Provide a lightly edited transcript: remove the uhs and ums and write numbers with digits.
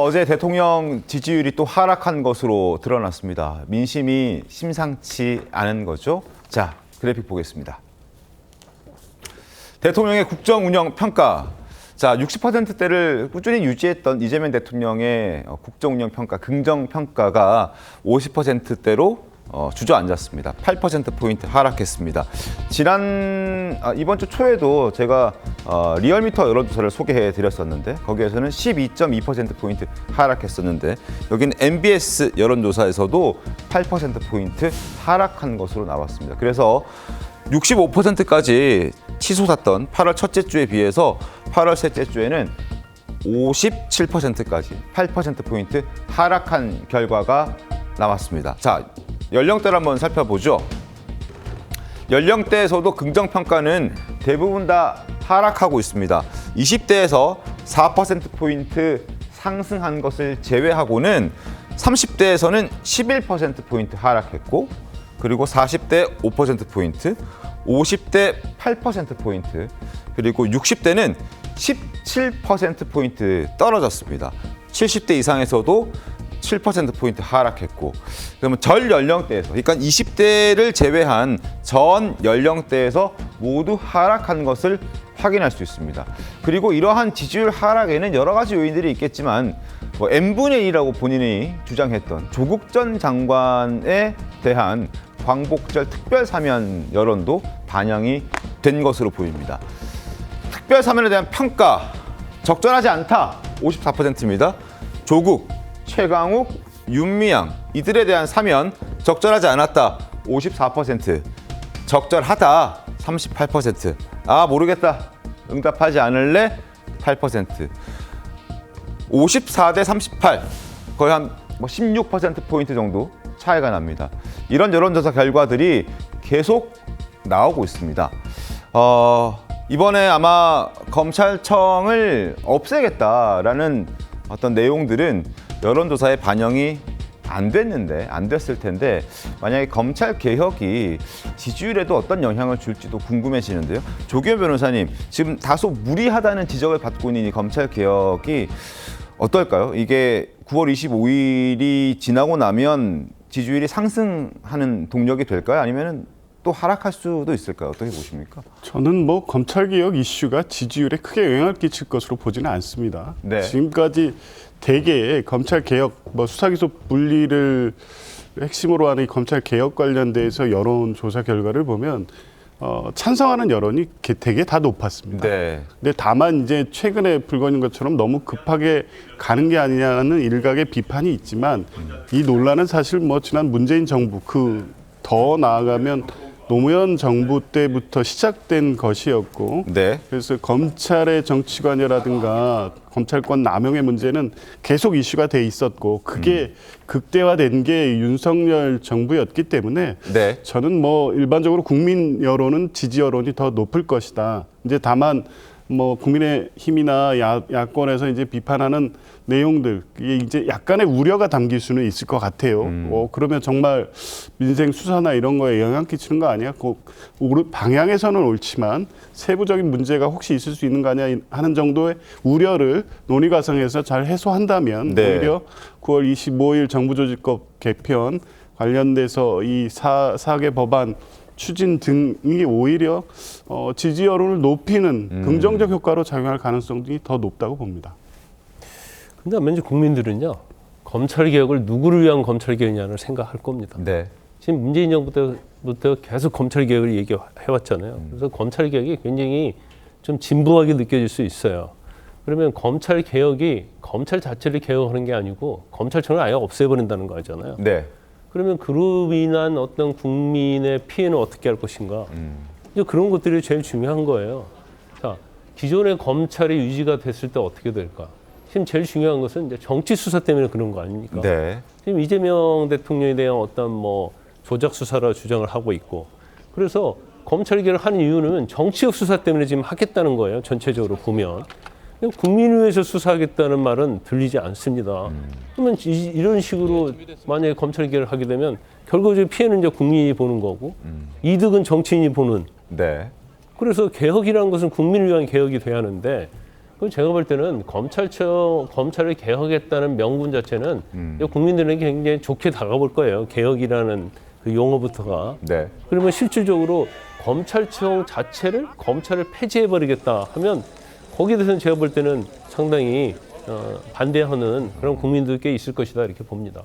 어제 대통령 지지율이 또 하락한 것으로 드러났습니다. 민심이 심상치 않은 거죠. 자, 그래픽 보겠습니다. 대통령의 국정 운영 평가. 자, 60%대를 꾸준히 유지했던 이재명 대통령의 국정 운영 평가, 긍정 평가가 50%대로 주저앉았습니다. 8%포인트 하락했습니다. 이번 주 초에도 제가 리얼미터 여론조사를 소개해 드렸었는데 거기에서는 12.2%포인트 하락했었는데 여기는 MBS 여론조사에서도 8%포인트 하락한 것으로 나왔습니다. 그래서 65%까지 치솟았던 8월 첫째 주에 비해서 8월 셋째 주에는 57%까지 8%포인트 하락한 결과가 나왔습니다. 자, 연령대를 한번 살펴보죠. 연령대에서도 긍정평가는 대부분 다 하락하고 있습니다. 20대에서 4%포인트 상승한 것을 제외하고는 30대에서는 11%포인트 하락했고 그리고 40대 5%포인트, 50대 8%포인트, 그리고 60대는 17%포인트 떨어졌습니다. 70대 이상에서도 7%포인트 하락했고 그러면 전 연령대에서 그러니까 20대를 제외한 전 연령대에서 모두 하락한 것을 확인할 수 있습니다. 그리고 이러한 지지율 하락에는 여러 가지 요인들이 있겠지만 n분의 1이라고 본인이 주장했던 조국 전 장관에 대한 광복절 특별 사면 여론도 반영이 된 것으로 보입니다. 특별 사면에 대한 평가 적절하지 않다 54%입니다. 조국, 최강욱, 윤미향 이들에 대한 사면 적절하지 않았다 54%, 적절하다 38%, 아 모르겠다 응답하지 않을래 8%, 54대 38 거의 한 16%포인트 정도 차이가 납니다. 이런 여론조사 결과들이 계속 나오고 있습니다. 이번에 아마 검찰청을 없애겠다라는 어떤 내용들은 여론조사에 반영이 안 됐을 텐데 만약에 검찰 개혁이 지지율에도 어떤 영향을 줄지도 궁금해지는데요. 조기현 변호사님, 지금 다소 무리하다는 지적을 받고 있는 이 검찰 개혁이 어떨까요? 이게 9월 25일이 지나고 나면 지지율이 상승하는 동력이 될까요? 아니면 또 하락할 수도 있을까요? 어떻게 보십니까? 저는 검찰개혁 이슈가 지지율에 크게 영향을 끼칠 것으로 보지는 않습니다. 네. 지금까지 대개 검찰개혁, 수사기소 분리를 핵심으로 하는 이 검찰개혁 관련돼서 여론조사 결과를 보면 찬성하는 여론이 되게 다 높았습니다. 네. 근데 다만 이제 최근에 불거진 것처럼 너무 급하게 가는 게 아니냐는 일각의 비판이 있지만 이 논란은 사실 지난 문재인 정부 더 나아가면 노무현 정부 때부터 시작된 것이었고 네. 그래서 검찰의 정치관여라든가 검찰권 남용의 문제는 계속 이슈가 돼 있었고 그게 극대화된 게 윤석열 정부였기 때문에 네. 저는 일반적으로 국민 여론은 지지 여론이 더 높을 것이다. 이제 다만 국민의힘이나 야권에서 이제 비판하는 내용들 이게 이제 약간의 우려가 담길 수는 있을 것 같아요. 그러면 정말 민생 수사나 이런 거에 영향 끼치는 거 아니야? 방향에서는 옳지만 세부적인 문제가 혹시 있을 수 있는 거 아니야 하는 정도의 우려를 논의 과정에서 잘 해소한다면 네. 오히려 9월 25일 정부조직법 개편 관련돼서 이 4개 법안 추진 등이 오히려 지지 여론을 높이는 긍정적 효과로 작용할 가능성이 더 높다고 봅니다. 근데 아마 이제 국민들은요, 검찰개혁을 누구를 위한 검찰개혁이냐를 생각할 겁니다. 네. 지금 문재인 정부부터 계속 검찰개혁을 얘기해왔잖아요. 그래서 검찰개혁이 굉장히 좀 진부하게 느껴질 수 있어요. 그러면 검찰개혁이 검찰 자체를 개혁하는 게 아니고 검찰청을 아예 없애버린다는 거잖아요. 네. 그러면 그로 인한 어떤 국민의 피해는 어떻게 할 것인가. 이제 그런 것들이 제일 중요한 거예요. 자, 기존의 검찰이 유지가 됐을 때 어떻게 될까? 지금 제일 중요한 것은 이제 정치 수사 때문에 그런 거 아닙니까? 네. 지금 이재명 대통령에 대한 어떤 조작 수사라 주장을 하고 있고, 그래서 검찰 개혁을 하는 이유는 정치적 수사 때문에 지금 하겠다는 거예요. 전체적으로 보면. 국민을 위해서 수사하겠다는 말은 들리지 않습니다. 그러면 이런 식으로 만약에 검찰 개혁을 하게 되면 결과적으로 피해는 이제 국민이 보는 거고 이득은 정치인이 보는. 네. 그래서 개혁이라는 것은 국민을 위한 개혁이 돼야 하는데 그 제가 볼 때는 검찰을 개혁했다는 명분 자체는 국민들에게 굉장히 좋게 다가올 거예요. 개혁이라는 그 용어부터가. 네. 그러면 실질적으로 검찰청 자체를 검찰을 폐지해버리겠다 하면 거기에 대해서는 제가 볼 때는 상당히 반대하는 그런 국민들께 있을 것이다 이렇게 봅니다.